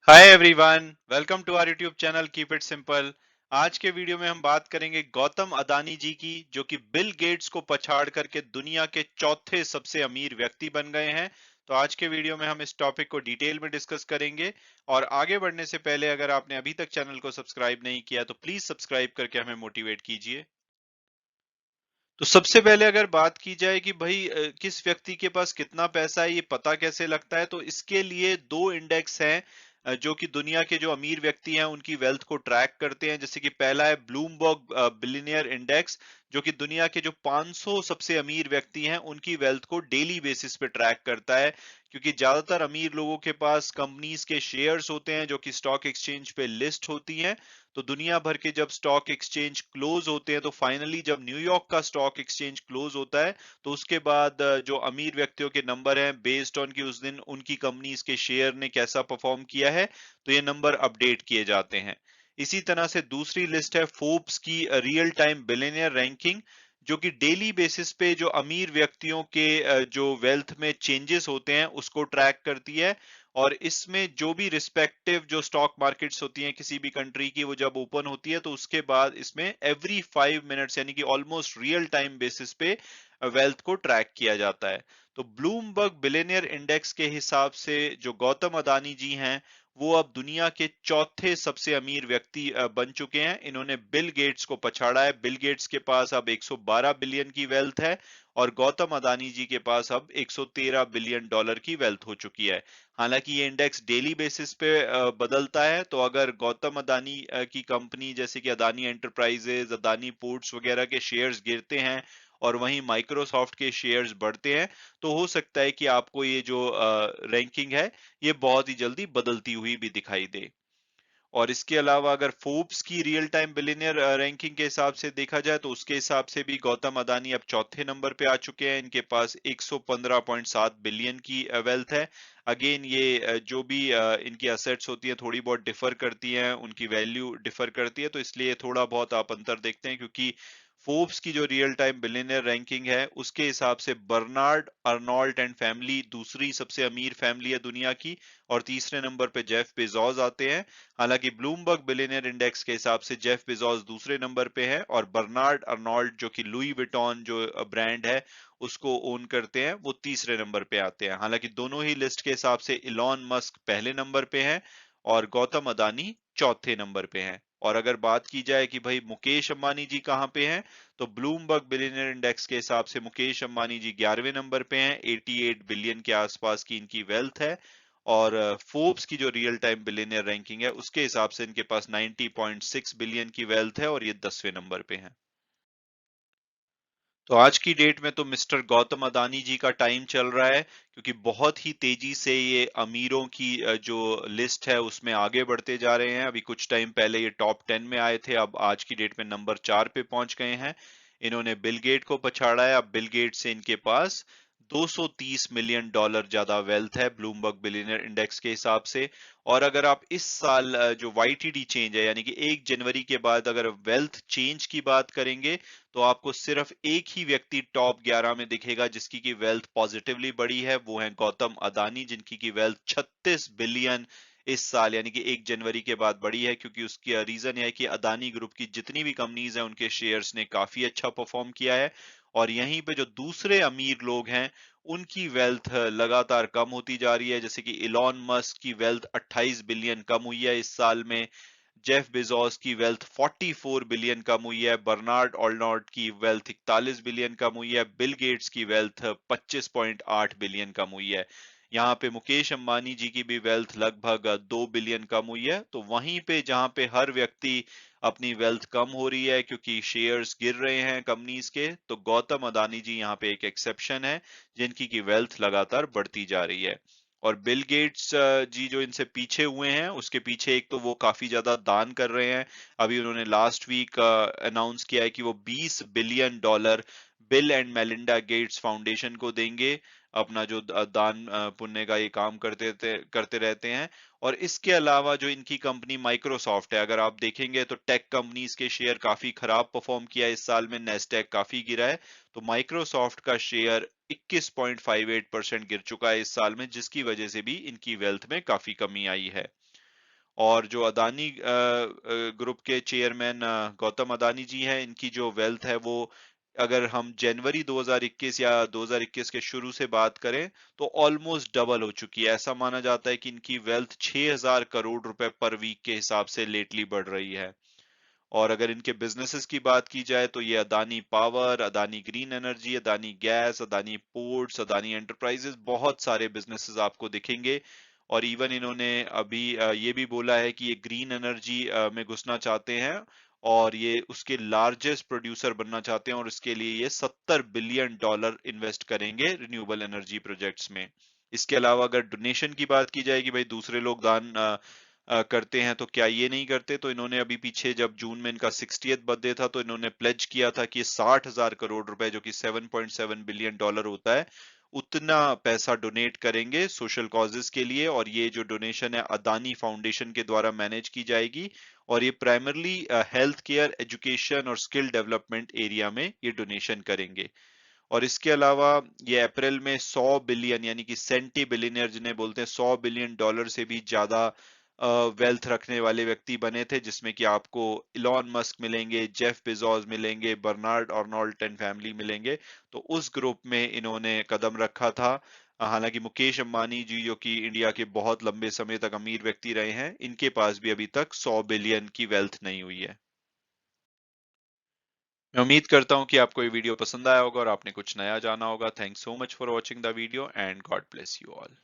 Hi everyone, welcome to our YouTube channel keep it simple. आज के video में हम बात करेंगे गौतम अदानी जी की, जो कि बिल गेट्स को पछाड़ करके दुनिया के चौथे सबसे अमीर व्यक्ति बन गए हैं। तो आज के वीडियो में हम इस टॉपिक को डिटेल में डिस्कस करेंगे। और आगे बढ़ने से पहले अगर आपने अभी तक चैनल को सब्सक्राइब नहीं किया तो प्लीज सब्सक्राइब करके हमें मोटिवेट कीजिए। तो सबसे पहले अगर बात की जाए कि भाई किस व्यक्ति के पास कितना पैसा है ये पता कैसे लगता है, तो इसके लिए दो इंडेक्स हैं जो कि दुनिया के जो अमीर व्यक्ति हैं उनकी वेल्थ को ट्रैक करते हैं। जैसे कि पहला है ब्लूमबर्ग बिलियनियर इंडेक्स, जो कि दुनिया के जो 500 सबसे अमीर व्यक्ति हैं उनकी वेल्थ को डेली बेसिस पे ट्रैक करता है। क्योंकि ज्यादातर अमीर लोगों के पास कंपनीज के शेयर्स होते हैं जो कि स्टॉक एक्सचेंज पे लिस्ट होती हैं। तो दुनिया भर के जब स्टॉक एक्सचेंज क्लोज होते हैं, तो फाइनली जब न्यूयॉर्क का स्टॉक एक्सचेंज क्लोज होता है, तो उसके बाद जो अमीर व्यक्तियों के नंबर हैं बेस्ड ऑन कि उस दिन उनकी कंपनीज के शेयर ने कैसा परफॉर्म किया है, तो ये नंबर अपडेट किए जाते हैं। इसी तरह से दूसरी लिस्ट है फोर्ब्स की रियल टाइम बिलियनियर रैंकिंग, जो कि डेली बेसिस पे जो अमीर व्यक्तियों के जो वेल्थ में चेंजेस होते हैं उसको ट्रैक करती है। और इसमें जो भी रिस्पेक्टिव जो स्टॉक मार्केट्स होती हैं किसी भी कंट्री की, वो जब ओपन होती है तो उसके बाद इसमें एवरी 5 मिनट्स यानी कि ऑलमोस्ट रियल टाइम बेसिस पे वेल्थ को ट्रैक किया जाता है। तो ब्लूमबर्ग बिलियनियर इंडेक्स के हिसाब से जो गौतम अदानी जी हैं वो अब दुनिया के चौथे सबसे अमीर व्यक्ति बन चुके हैं। इन्होंने बिल गेट्स को पछाड़ा है। बिल गेट्स के पास अब 112 बिलियन की वेल्थ है और गौतम अदानी जी के पास अब 113 बिलियन डॉलर की वेल्थ हो चुकी है। हालांकि ये इंडेक्स डेली बेसिस पे बदलता है। तो अगर गौतम अदानी की कंपनी जैसे कि अदानी एंटरप्राइजेज, अदानी पोर्ट्स वगैरह के शेयर्स गिरते हैं और वहीं माइक्रोसॉफ्ट के शेयर्स बढ़ते हैं, तो हो सकता है कि आपको ये जो रैंकिंग है ये बहुत ही जल्दी बदलती हुई भी दिखाई दे। और इसके अलावा अगर फोर्ब्स की रियल टाइम बिलियनियर रैंकिंग के हिसाब से देखा जाए, तो उसके हिसाब से भी गौतम अदानी अब चौथे नंबर पे आ चुके हैं। इनके पास 115.7 बिलियन की वेल्थ है। अगेन ये जो भी इनकी असेट्स होती है थोड़ी बहुत डिफर करती हैं, उनकी वैल्यू डिफर करती है, तो इसलिए थोड़ा बहुत आप अंतर देखते हैं। क्योंकि फोर्ब्स की जो रियल टाइम बिलियनियर रैंकिंग है उसके हिसाब से बर्नार्ड अर्नोल्ट एंड फैमिली दूसरी सबसे अमीर फैमिली है दुनिया की, और तीसरे नंबर पे जेफ बेजोस आते हैं। हालांकि ब्लूमबर्ग बिलियनियर इंडेक्स के हिसाब से जेफ बेजोस दूसरे नंबर पे है और बर्नार्ड अर्नोल्ट जो कि लुई विटॉन जो ब्रांड है उसको ओन करते हैं, वो तीसरे नंबर पे आते हैं। हालांकि दोनों ही लिस्ट के हिसाब से इलॉन मस्क पहले नंबर पे हैं और गौतम अदानी चौथे नंबर पे हैं। और अगर बात की जाए कि भाई मुकेश अंबानी जी कहाँ पे हैं, तो ब्लूमबर्ग बिलियनियर इंडेक्स के हिसाब से मुकेश अंबानी जी 11वें नंबर पे हैं। 88 बिलियन के आसपास की इनकी वेल्थ है। और फोर्ब्स की जो रियल टाइम बिलियनियर रैंकिंग है उसके हिसाब से इनके पास 90.6 बिलियन की वेल्थ है और ये 10वें नंबर पे हैं। तो आज की डेट में तो मिस्टर गौतम अदानी जी का टाइम चल रहा है, क्योंकि बहुत ही तेजी से ये अमीरों की जो लिस्ट है उसमें आगे बढ़ते जा रहे हैं। अभी कुछ टाइम पहले ये टॉप 10 में आए थे, अब आज की डेट में नंबर 4 पे पहुंच गए हैं। इन्होंने बिल गेट को पछाड़ा है। अब बिल गेट से इनके पास 230 मिलियन डॉलर ज्यादा वेल्थ है ब्लूमबर्ग बिलियनियर इंडेक्स के हिसाब से। और अगर आप इस साल जो वाईटीडी चेंज है यानी कि 1 जनवरी के बाद अगर वेल्थ चेंज की बात करेंगे, तो आपको सिर्फ एक ही व्यक्ति टॉप 11 में दिखेगा जिसकी की वेल्थ पॉजिटिवली बढ़ी है, वो है गौतम अदानी, जिनकी की वेल्थ 36 बिलियन इस साल यानी कि 1 जनवरी के बाद बढ़ी है। क्योंकि उसकी रीजन यह है कि अदानी ग्रुप की जितनी भी कंपनीज हैं उनके शेयर्स ने काफी अच्छा परफॉर्म किया है। और यहीं पे जो दूसरे अमीर लोग हैं उनकी वेल्थ लगातार कम होती जा रही है। जैसे कि इलॉन मस्क की वेल्थ 28 बिलियन कम हुई है इस साल में। जेफ बेजोस की वेल्थ 44 बिलियन कम हुई है। बर्नार्ड ऑर्नोल्ट की वेल्थ 41 बिलियन कम हुई है। बिल गेट्स की वेल्थ 25.8 बिलियन कम हुई है। यहाँ पे मुकेश अंबानी जी की भी वेल्थ लगभग 2 बिलियन कम हुई है। तो वहीं पे जहाँ पे हर व्यक्ति अपनी वेल्थ कम हो रही है क्योंकि शेयर्स गिर रहे हैं कंपनीज के, तो गौतम अदानी जी यहाँ पे एक एक्सेप्शन है जिनकी की वेल्थ लगातार बढ़ती जा रही है। और बिल गेट्स जी जो इनसे पीछे हुए हैं उसके पीछे एक तो वो काफी ज्यादा दान कर रहे हैं। अभी उन्होंने लास्ट वीक अनाउंस किया है कि वो 20 billion dollar bill and Melinda Gates foundation को देंगे। अपना जो दान पुण्य का ये काम करते रहते हैं। और इसके अलावा जो इनकी कंपनी माइक्रोसॉफ्ट है, अगर आप देखेंगे तो टेक कंपनीज के शेयर काफी खराब परफॉर्म किया है इस साल में, नेस्डैक काफी गिरा है। तो माइक्रोसॉफ्ट का शेयर 21.58% गिर चुका है इस साल में, जिसकी वजह से भी इनकी वेल्थ में काफी कमी आई है। और जो अदानी ग्रुप के चेयरमैन गौतम अदानी जी हैं, इनकी जो वेल्थ है वो अगर हम जनवरी 2021 या 2021 के शुरू से बात करें तो ऑलमोस्ट डबल हो चुकी है। ऐसा माना जाता है कि इनकी वेल्थ 6000 करोड़ रुपए पर वीक के हिसाब से लेटली बढ़ रही है। और अगर इनके बिजनेसेस की बात की जाए तो ये Adani power, Adani green energy, Adani gas, Adani ports, Adani enterprises, बहुत सारे बिजनेसेस आपको दिखेंगे। और इवन इन्होंने अभी ये भी बोला है कि ये ग्रीन एनर्जी में घुसना चाहते हैं और ये उसके लार्जेस्ट प्रोड्यूसर बनना चाहते हैं और इसके लिए ये $70 बिलियन इन्वेस्ट करेंगे रिन्यूएबल एनर्जी प्रोजेक्ट्स में। इसके अलावा अगर डोनेशन की बात की जाए कि भाई दूसरे लोग दान करते हैं तो क्या ये नहीं करते, तो इन्होंने अभी पीछे जब जून में इनका 60th बर्थडे था तो इन्होंने प्लेज किया था कि 60,000 करोड़ रुपए जो कि $7.7 बिलियन होता है, उतना पैसा डोनेट करेंगे सोशल कॉजेस के लिए। और ये जो डोनेशन है अदानी फाउंडेशन के द्वारा मैनेज की जाएगी और ये प्राइमरली हेल्थ केयर, एजुकेशन और स्किल डेवलपमेंट एरिया में ये डोनेशन करेंगे। और इसके अलावा ये अप्रैल में 100 बिलियन यानी कि सेंटी बिलियनियर जिन्हें बोलते हैं, $100 बिलियन से भी ज्यादा वेल्थ रखने वाले व्यक्ति बने थे, जिसमें कि आपको इलॉन मस्क मिलेंगे, जेफ बेजोस मिलेंगे, बर्नार्ड अर्नोल्ट एंड फैमिली मिलेंगे। तो उस ग्रुप में इन्होंने कदम रखा था। हालांकि मुकेश अंबानी जी जो कि इंडिया के बहुत लंबे समय तक अमीर व्यक्ति रहे हैं, इनके पास भी अभी तक 100 बिलियन की वेल्थ नहीं हुई है। मैं उम्मीद करता हूँ कि आपको ये वीडियो पसंद आया होगा और आपने कुछ नया जाना होगा। Thanks so much for watching the video and God bless you all.